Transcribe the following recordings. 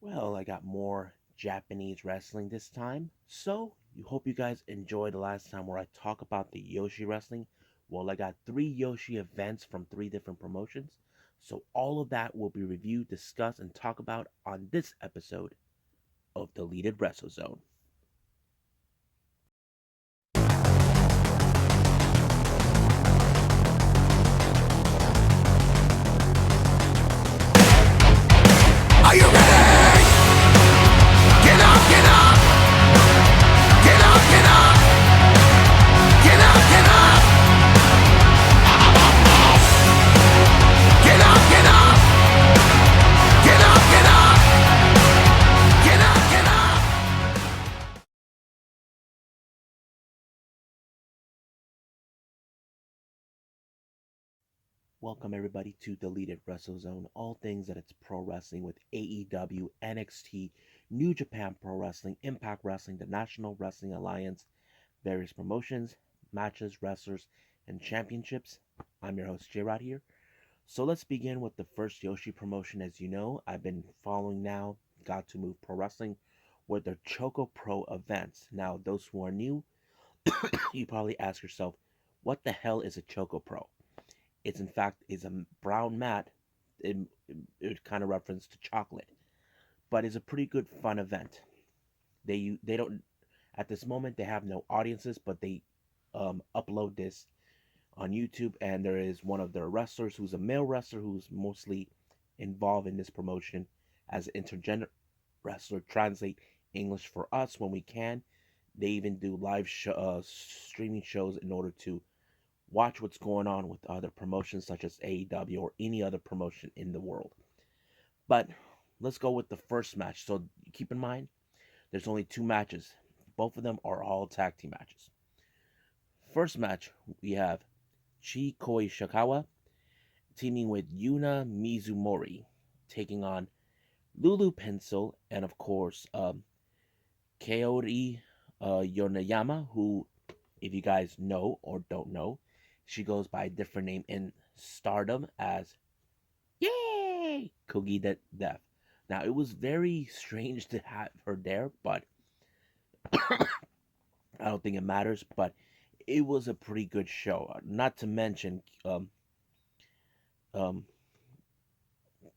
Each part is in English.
Well, I got more Japanese wrestling this time. So, you hope you guys enjoyed the last time where I talk about the Yoshi wrestling. Well, I got 3 Yoshi events from 3 different promotions. So, all of that will be reviewed, discussed, and talk about on this episode of Deleted Wrestle Zone. Are you ready? Get up, get up, get up, get up, get up, get up, get up, get up, get up, get up, get up, get up. Welcome everybody to Deleted Wrestle Zone, all things that it's pro wrestling with AEW, NXT, New Japan Pro Wrestling, Impact Wrestling, the National Wrestling Alliance, various promotions, matches, wrestlers, and championships. I'm your host J Rod here. So let's begin with the first Yoshi promotion. As you know, I've been following now Gatoh Move Pro Wrestling with their ChocoPro events. Now, those who are new, you probably ask yourself, what the hell is a ChocoPro? It's in fact is a brown mat. It kind of reference to chocolate, but it's a pretty good fun event. They don't at this moment they have no audiences, but they upload this on YouTube, and there is one of their wrestlers who's a male wrestler who's mostly involved in this promotion as an intergender wrestler. Translate English for us when we can. They even do streaming shows in order to watch what's going on with other promotions such as AEW or any other promotion in the world. But let's go with the first match. So keep in mind, there's only 2 matches. Both of them are all tag team matches. First match, we have Chikoi Shikawa teaming with Yuna Mizumori, taking on Lulu Pencil and, of course, Kaori Yonayama, who, if you guys know or don't know, she goes by a different name in Stardom as Yay Kogi Death. Now, it was very strange to have her there, but I don't think it matters. But it was a pretty good show. Not to mention, um,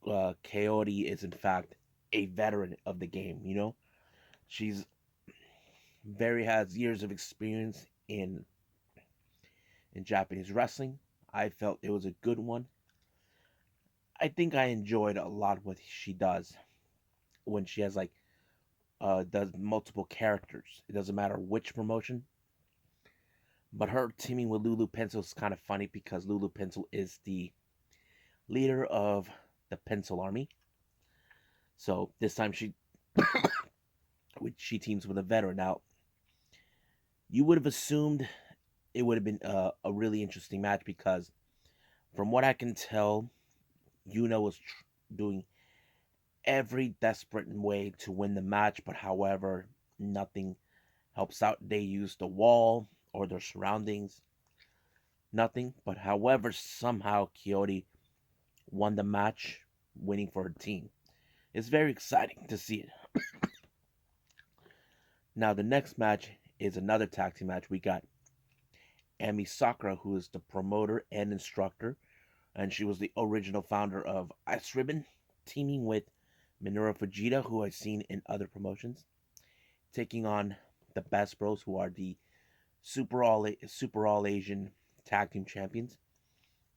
Kaori is in fact a veteran of the game. She's very has years of experience in Japanese wrestling. I felt it was a good one. I think I enjoyed a lot what she does when she has like does multiple characters. It doesn't matter which promotion. But her teaming with Lulu Pencil is kind of funny because Lulu Pencil is the leader of the Pencil Army. So this time she teams with a veteran. Now you would have assumed it would have been a really interesting match because from what I can tell, Yuna was doing every desperate way to win the match, but however, nothing helps out. They use the wall or their surroundings, nothing. But however, somehow Coyote won the match, winning for her team. It's very exciting to see it. Now, the next match is another tag team match. We got Ami Sakura, who is the promoter and instructor, and she was the original founder of Ice Ribbon, teaming with Minoru Fujita, who I've seen in other promotions, taking on the Best Bros, who are the Super All Asian Tag Team Champions.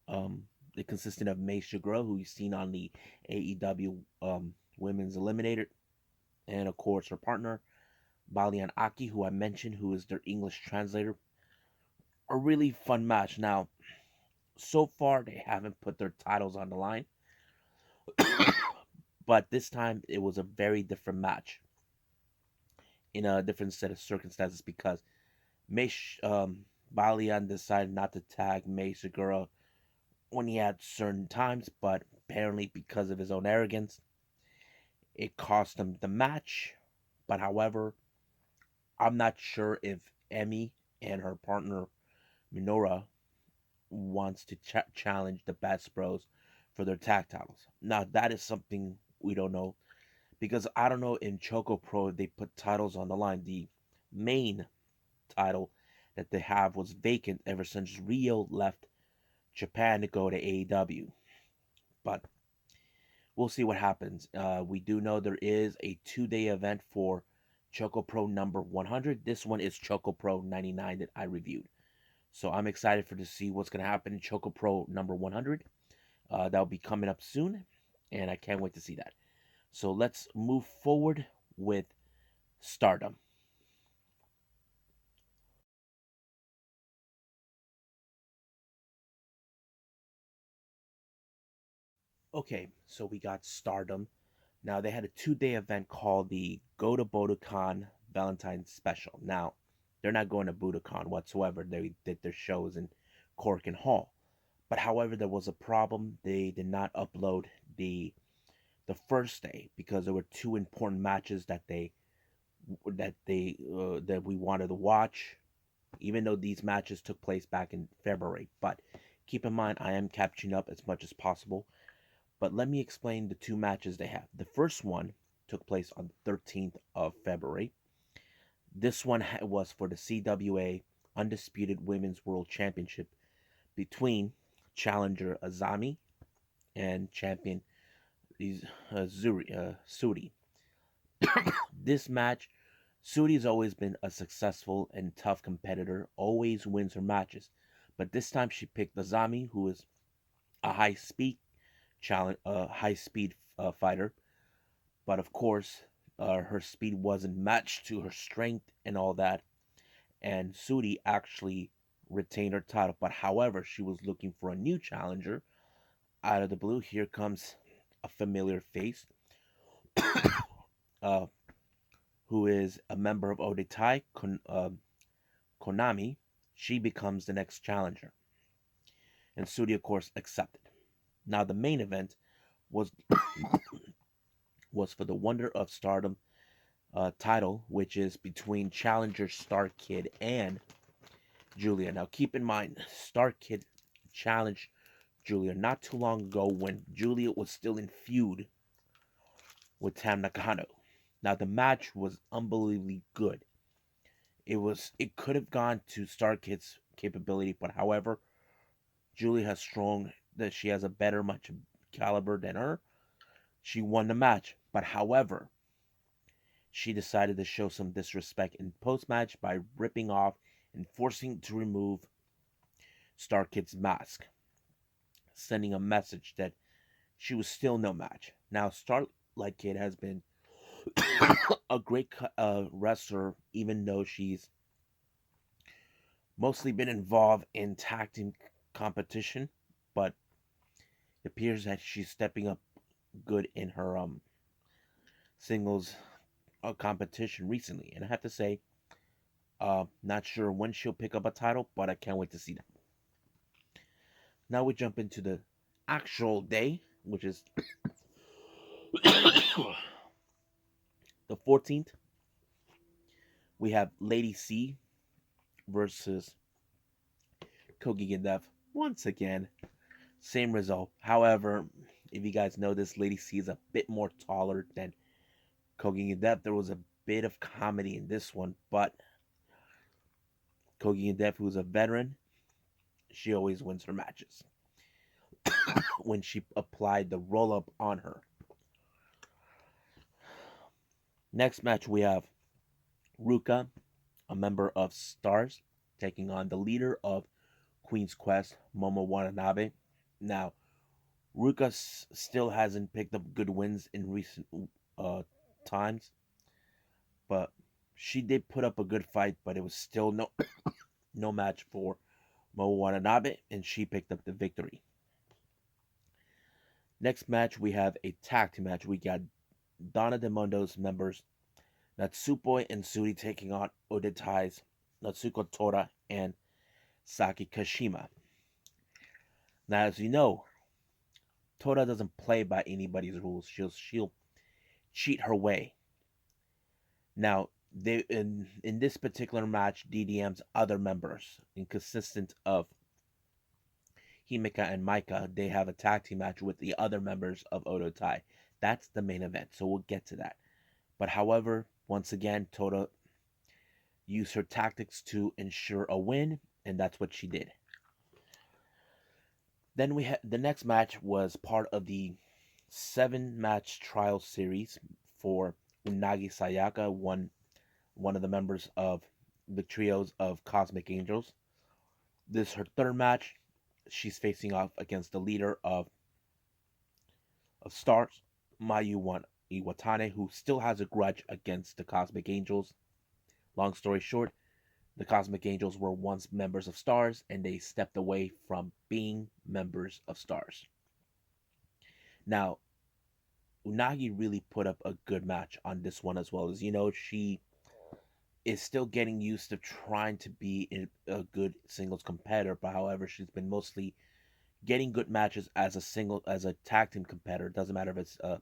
It consisted of Mei Shiguro, who you've seen on the AEW Women's Eliminator, and of course her partner Balian Aki, who I mentioned, who is their English translator. A really fun match. Now, so far they haven't put their titles on the line, but this time it was a very different match in a different set of circumstances because Mei Balian decided not to tag Mei Segura when he had certain times, but apparently because of his own arrogance, it cost him the match. But however, I'm not sure if Emmy and her partner Minora wants to challenge the Best Bros for their tag titles. Now that is something we don't know because I don't know in ChocoPro they put titles on the line. The main title that they have was vacant ever since Rio left Japan to go to AEW. But we'll see what happens. We do know there is a 2-day event for ChocoPro number 100. This one is ChocoPro 99 that I reviewed. So I'm excited for to see what's going to happen in ChocoPro number 100. That'll be coming up soon, and I can't wait to see that. So let's move forward with Stardom. Okay, so we got Stardom. Now they had a 2-day event called the Go to Budokan Valentine Special. Now they're not going to Budokan whatsoever. They did their shows in Cork and Hall. But however, there was a problem. They did not upload the first day because there were two important matches that we wanted to watch, even though these matches took place back in February. But keep in mind, I am catching up as much as possible. But let me explain the two matches they have. The first one took place on the 13th of February. This one was for the CWA Undisputed Women's World Championship between challenger Azami and champion Suri. This match, Suri's always been a successful and tough competitor, always wins her matches. But this time she picked Azami, who is a high speed fighter. But of course, her speed wasn't matched to her strength and all that. And Suri actually retained her title. But however, she was looking for a new challenger. Out of the blue, here comes a familiar face, uh, who is a member of Odetai, Konami. She becomes the next challenger. And Suri, of course, accepted. Now, the main event was was for the Wonder of Stardom title, which is between challenger Star Kid and Julia. Now, keep in mind, Star Kid challenged Julia not too long ago when Julia was still in feud with Tam Nakano. Now, the match was unbelievably good. It could have gone to Star Kid's capability, but however, Julia has shown that she has a better much caliber than her. She won the match, but however, she decided to show some disrespect in post match by ripping off and forcing to remove Star Kid's mask, sending a message that she was still no match. Now, Starlight Kid has been a great wrestler, even though she's mostly been involved in tag team competition, but it appears that she's stepping up good in her singles competition recently. And I have to say, not sure when she'll pick up a title, but I can't wait to see that. Now we jump into the actual day, which is the 14th. We have Lady C versus Kogi Gendev. Once again, same result. However, if you guys know this, Lady C is a bit more taller than Kogi Gendev. There was a bit of comedy in this one, but Kogi Gendev, who's a veteran, she always wins her matches. When she applied the roll up on her. Next match, we have Ruka, a member of Stars, taking on the leader of Queen's Quest, Momo Watanabe. Now, Ruka still hasn't picked up good wins in recent uh, times, but she did put up a good fight, but it was still no match for Momo Watanabe, and she picked up the victory. Next match, we have a tag team match. We got Donna Demondo's members Natsupoi and Suri taking on Odetai's Natsuko Tora and Saki Kashima. Now, as you know, Tora doesn't play by anybody's rules. She'll cheat her way. Now, they in this particular match, DDM's other members, inconsistent of Himeka and Maika, they have a tag team match with the other members of Odotai. That's the main event, so we'll get to that. But however, once again, Tota used her tactics to ensure a win, and that's what she did. Then we had the next match was part of the 7 match trial series for Unagi Sayaka, one of the members of the trios of Cosmic Angels. This is her third match. She's facing off against the leader of Stars, Iwatane, who still has a grudge against the Cosmic Angels. Long story short, the Cosmic Angels were once members of Stars, and they stepped away from being members of Stars. Now, Unagi really put up a good match on this one as well. As you know, she is still getting used to trying to be a good singles competitor, but however, she's been mostly getting good matches as a tag team competitor. It doesn't matter if it's a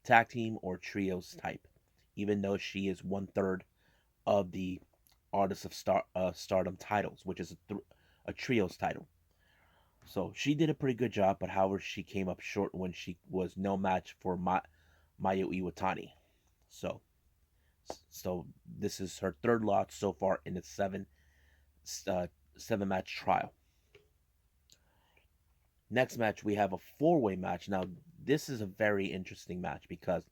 tag team or trios type, even though she is 1/3 of the Artist of Stardom titles, which is a trios title. So she did a pretty good job, but however, she came up short when she was no match for Mayu Iwatani. So, so this is her third loss so far in the uh, 7 match trial. Next match, we have a 4-way match. Now, this is a very interesting match because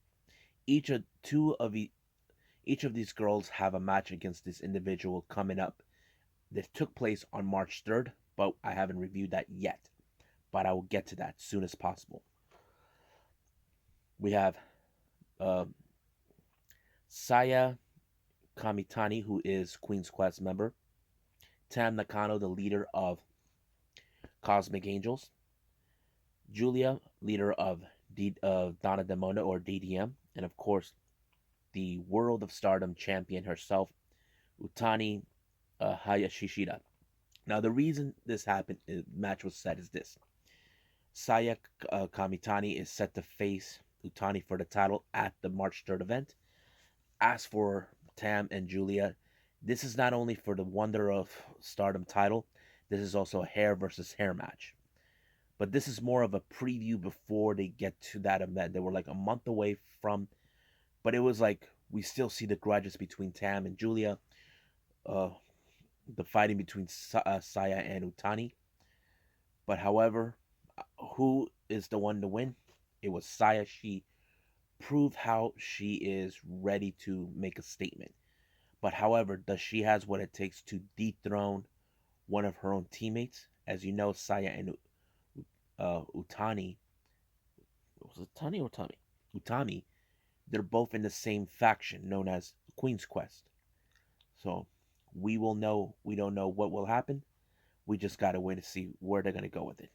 each of two of each of these girls have a match against this individual coming up that took place on March 3rd, but I haven't reviewed that yet. But I will get to that as soon as possible. We have uh, Saya Kamitani, who is Queen's Quest member, Tam Nakano, the leader of Cosmic Angels, Julia, leader of Donna Demono or DDM, and of course, the World of Stardom champion herself, Utani Hayashishida. Now, the reason this happened, match was set, is this: Saya Kamitani is set to face Utani for the title at the March 3rd event. As for Tam and Julia, this is not only for the Wonder of Stardom title, this is also a hair versus hair match. But this is more of a preview before they get to that event. They were like a month away from, but it was like we still see the grudges between Tam and Julia, uh, the fighting between Saya and Utani. But however, who is the one to win? It was Saya. She proved how she is ready to make a statement. But however, does she has what it takes to dethrone one of her own teammates? As you know, Saya and Utani, was it Utani or Utami? Utami, they're both in the same faction known as Queen's Quest. So we will know. We don't know what will happen. We just gotta wait to see where they're gonna go with it.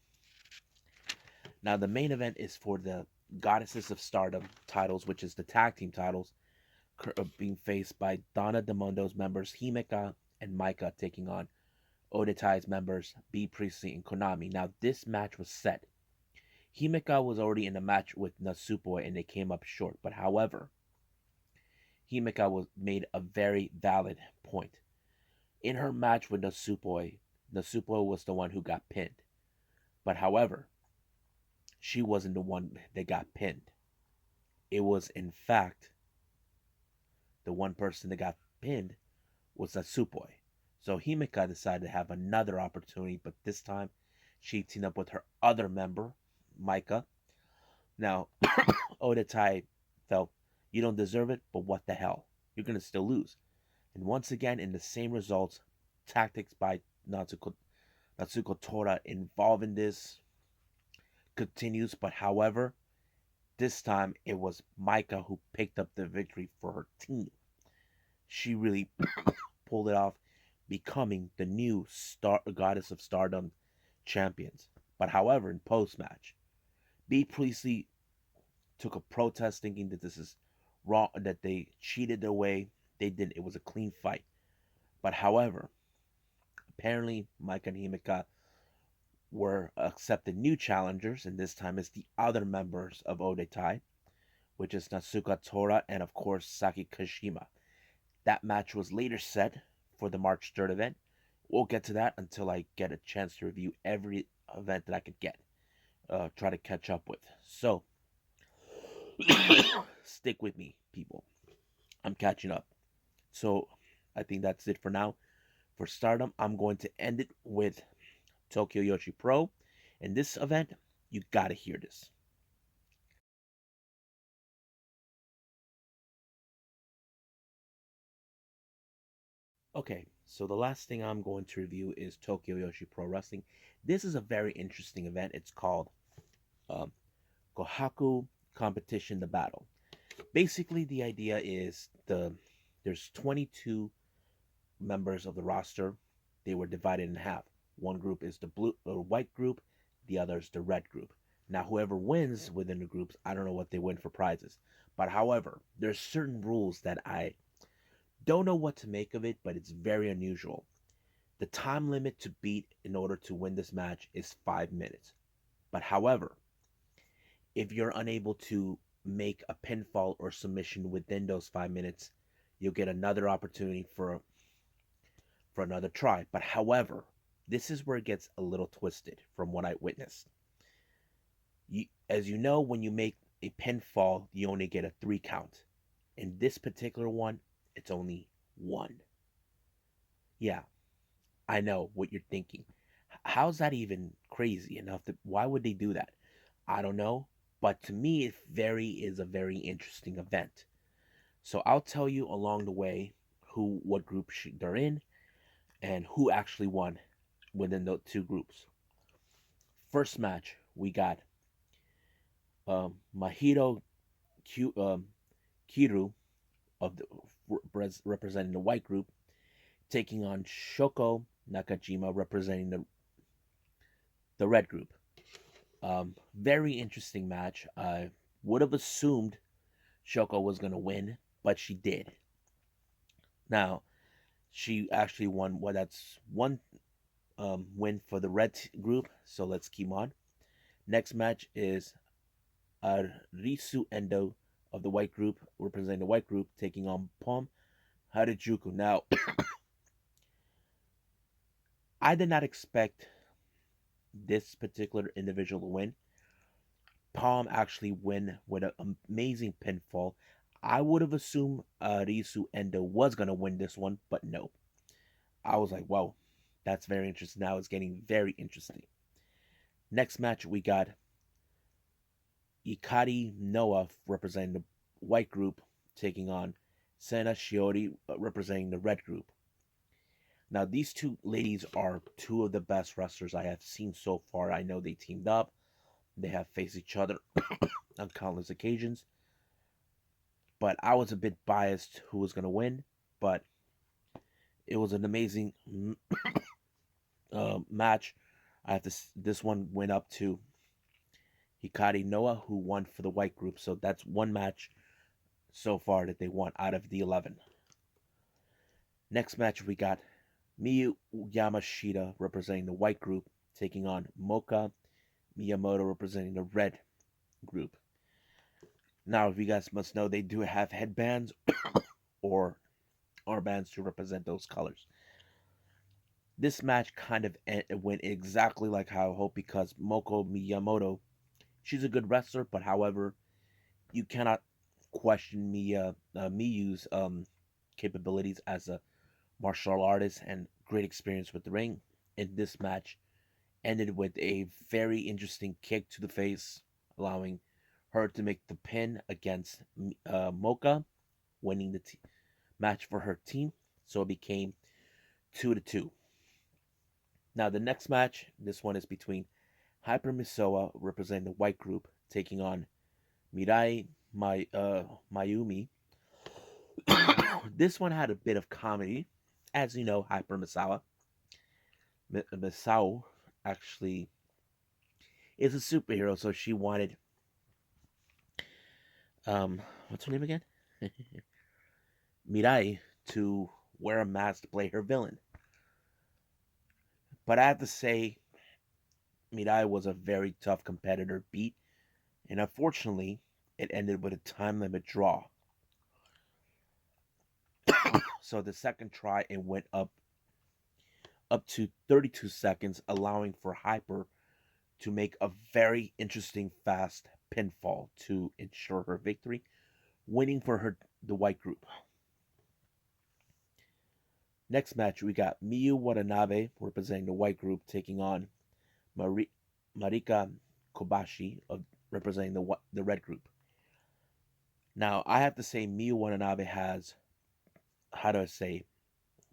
Now the main event is for the Goddesses of Stardom titles, which is the tag team titles, being faced by Donna Demondo's members Himeka and Maika taking on Odetai's members B Priestley and Konami. Now this match was set. Himeka was already in a match with Natsupoi and they came up short. But however, Himeka was made a very valid point. In her match with Natsupoi, Natsupoi was the one who got pinned. But however, she wasn't the one that got pinned. It was in fact the one person that got pinned was Natsupoi. So Himeka decided to have another opportunity, but this time she teamed up with her other member, Maika. Now, Odatai felt, you don't deserve it, but what the hell? You're going to still lose. And once again, in the same results, tactics by Natsuko Tora involved in this continues, but however, this time it was Maika who picked up the victory for her team. She really pulled it off, becoming the new Goddess of Stardom champions. But however, in post match, B Priestley took a protest thinking that this is wrong, that they cheated their way. They didn't. It was a clean fight. But however, apparently Mike and Himeka were accepted new challengers, and this time it's the other members of Odetai, which is Natsuko Tora and of course Saki Kashima. That match was later set for the March 3rd event. We'll get to that until I get a chance to review every event that I could get. Try to catch up with. So, Stick with me, people. I'm catching up. So I think that's it for now. For Stardom, I'm going to end it with Tokyo Yoshi Pro. In this event, you gotta hear this. Okay, so the last thing I'm going to review is Tokyo Yoshi Pro Wrestling. This is a very interesting event. It's called um, Kohaku Competition: The Battle. Basically, the idea is there's 22 members of the roster. They were divided in half. One group is the blue or white group, the other is the red group. Now, whoever wins within the groups, I don't know what they win for prizes. But however, there's certain rules that I don't know what to make of it, but it's very unusual. The time limit to beat in order to win this match is 5 minutes. But however, if you're unable to make a pinfall or submission within those 5 minutes, you'll get another opportunity for another try. But however, this is where it gets a little twisted from what I witnessed. As you know, when you make a pinfall, you only get a 3 count. In this particular one, it's only one. Yeah, I know what you're thinking. How's that even crazy enough? Why would they do that? I don't know. But to me, it is a very interesting event. So I'll tell you along the way what group they're in and who actually won within the two groups. First match, we got Mahito Kiru of the representing the white group, taking on Shoko Nakajima representing the red group. Very interesting match. I would have assumed Shoko was going to win, but she did. Now, she actually won. Well, that's one win for the red group, so let's keep on. Next match is Risu Endo of the white group, representing the white group, taking on Pom Harajuku. Now, I did not expect this particular individual to win. Palm actually win with an amazing pinfall. I would have assumed Risu Endo was going to win this one, but no. I was like, whoa, that's very interesting. Now it's getting very interesting. Next match, we got Ikari Noah representing the white group, taking on Sena Shiori representing the red group. Now, these two ladies are two of the best wrestlers I have seen so far. I know they teamed up, they have faced each other on countless occasions, but I was a bit biased who was going to win. But it was an amazing match. I have this one went up to Hikari Noah, who won for the white group. So that's one match so far that they won out of the 11. Next match, we got Miyu Yamashita representing the white group, taking on Moka Miyamoto representing the red group. Now, if you guys must know, they do have headbands or armbands to represent those colors. This match kind of went exactly like how I hoped because Moko Miyamoto, she's a good wrestler, but however, you cannot question Miyu's capabilities as a martial artist and great experience with the ring. In this match, ended with a very interesting kick to the face, allowing her to make the pin against Mocha, winning the match for her team. So it became 2-2. Now the next match, this one is between Hyper Misoa, representing the white group, taking on Mirai Mayumi. This one had a bit of comedy. As you know, Hyper Misao actually is a superhero, so she wanted what's her name again? Mirai to wear a mask to play her villain. But I have to say, Mirai was a very tough competitor beat, and unfortunately, it ended with a time limit draw. So the second try it went up to 32 seconds, allowing for Hyper to make a very interesting fast pinfall to ensure her victory, winning for the white group. Next match, we got Miyu Watanabe representing the white group taking on Mari- Marika Kobashi representing the red group. Now, I have to say, Miyu Watanabe has, how do I say,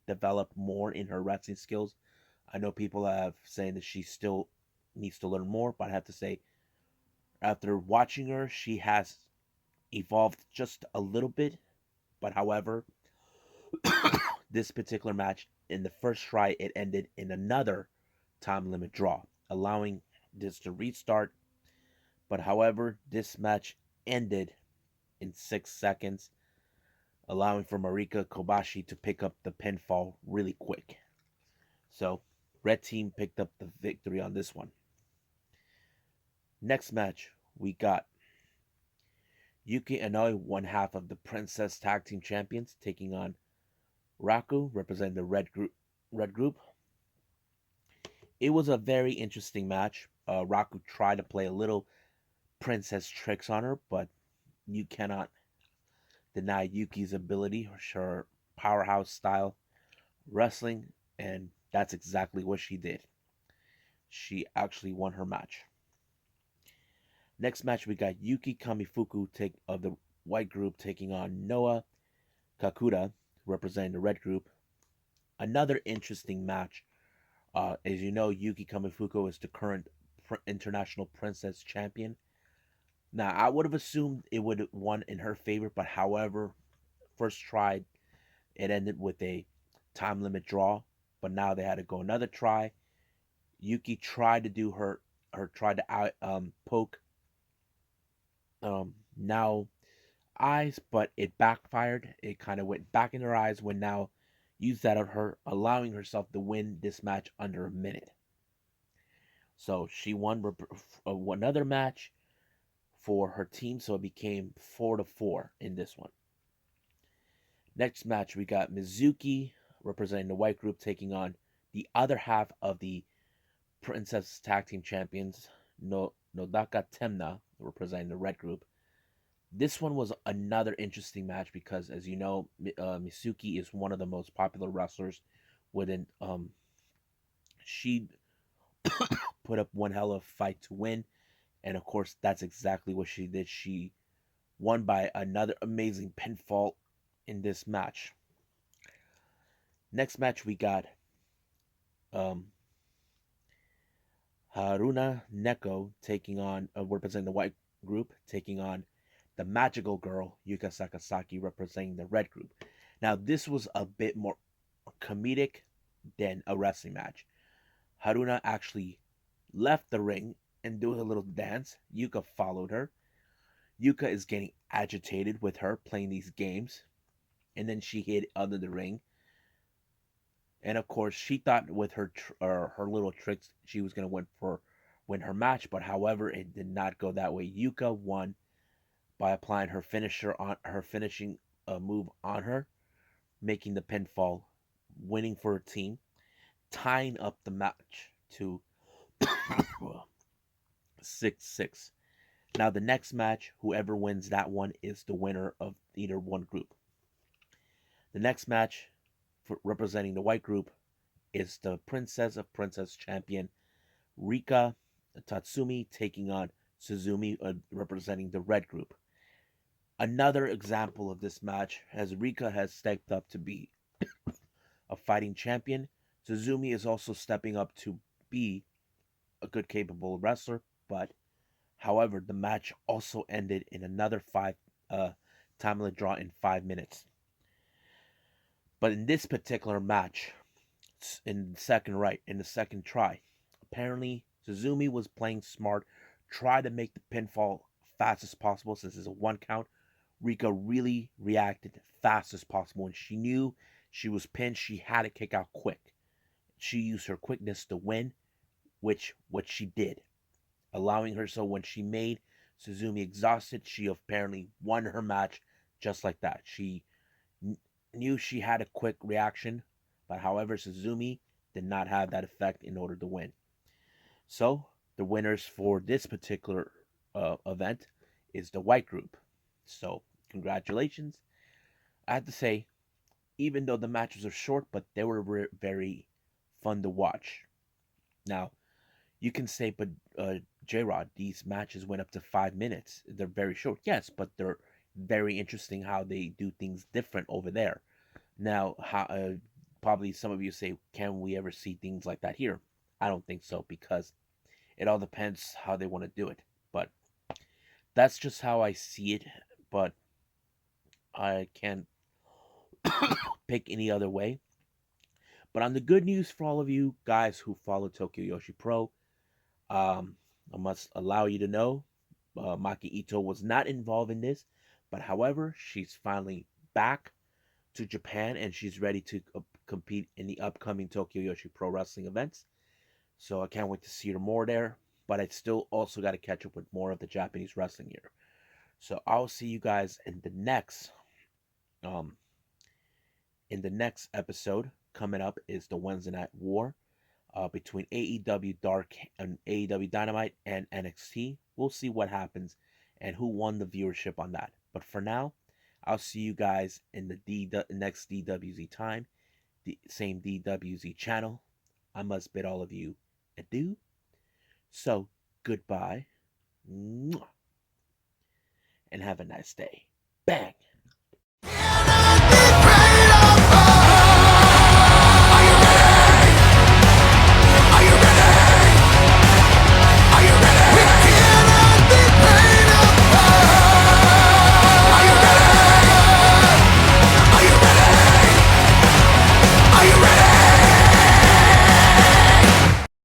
developed more in her wrestling skills. I know people have saying that she still needs to learn more, but I have to say, after watching her, she has evolved just a little bit. But however, this particular match, in the first try, it ended in another time limit draw, allowing this to restart. But however, this match ended in 6 seconds, allowing for Marika Kobashi to pick up the pinfall really quick. So, red team picked up the victory on this one. Next match, we got Yuki Inoi, one half of the Princess Tag Team Champions, taking on Raku, representing the red group. Red group. It was a very interesting match. Raku tried to play a little princess tricks on her, but you cannot deny Yuki's ability, her powerhouse style wrestling, and that's exactly what she did. She actually won her match. Next match, we got Yuki Kamifuku of the white group taking on Noah Kakuta, representing the red group. Another interesting match. As you know, Yuki Kamifuku is the current international princess champion. Now, I would have assumed it would have won in her favor, but however, first tried, it ended with a time limit draw. But now they had to go another try. Yuki tried to do her tried to poke now eyes, but it backfired. It kind of went back in her eyes when now used that on her, allowing herself to win this match under a minute. So she won another match for her team, so it became 4-4 in this one. Next match, we got Mizuki representing the white group taking on the other half of the Princess Tag Team Champions, Nodaka Temna, representing the red group. This one was another interesting match because, as you know, Mizuki is one of the most popular wrestlers within. She put up one hell of a fight to win, and of course, that's exactly what she did. She won by another amazing pinfall in this match. Next match, we got um, Haruna Neko taking on, representing the white group, taking on the magical girl, Yuka Sakazaki, representing the red group. Now, this was a bit more comedic than a wrestling match. Haruna actually left the ring and doing a little dance. Yuka followed her. Yuka is getting agitated with her playing these games, and then she hid under the ring. And of course, she thought with her little tricks she was going to win her match, but however, it did not go that way. Yuka won by applying her finishing move on her, making the pinfall, winning for her team, tying up the match to 6-6. Now the next match, whoever wins that one is the winner of either one group. The next match, representing the white group, is the Princess of Princess champion Rika Tatsumi taking on Suzumi, representing the red group. Another example of this match, as Rika has stepped up to be a fighting champion, Suzumi is also stepping up to be a good, capable wrestler. But however, the match also ended in another time limit draw in 5 minutes. But in this particular match, in the second try, apparently Suzumi was playing smart, tried to make the pinfall fast as possible since it's a one count. Rika really reacted fast as possible, and she knew she was pinned. She had to kick out quick. She used her quickness to win, which what she did, allowing her so when she made Suzumi exhausted, she apparently won her match just like that. She knew she had a quick reaction, but however, Suzumi did not have that effect in order to win. So the winners for this particular event is the white group. So congratulations. I have to say, even though the matches are short, but they were very fun to watch. Now you can say, but J Rod, these matches went up to 5 minutes. They're very short, yes, but they're very interesting how they do things different over there. Now, probably some of you say, can we ever see things like that here? I don't think so because it all depends how they want to do it. But that's just how I see it. But I can't pick any other way. But on the good news for all of you guys who follow Tokyo Yoshi Pro, um, I must allow you to know Maki Ito was not involved in this, but however, she's finally back to Japan and she's ready to compete in the upcoming Tokyo Yoshi Pro Wrestling events. So I can't wait to see her more there. But I still also got to catch up with more of the Japanese wrestling here. So I'll see you guys um in the next episode. Coming up is the Wednesday Night War between AEW Dark and AEW Dynamite and NXT. We'll see what happens and who won the viewership on that. But for now, I'll see you guys in the next DWZ time, the same DWZ channel. I must bid all of you adieu. So, goodbye and have a nice day. Bang!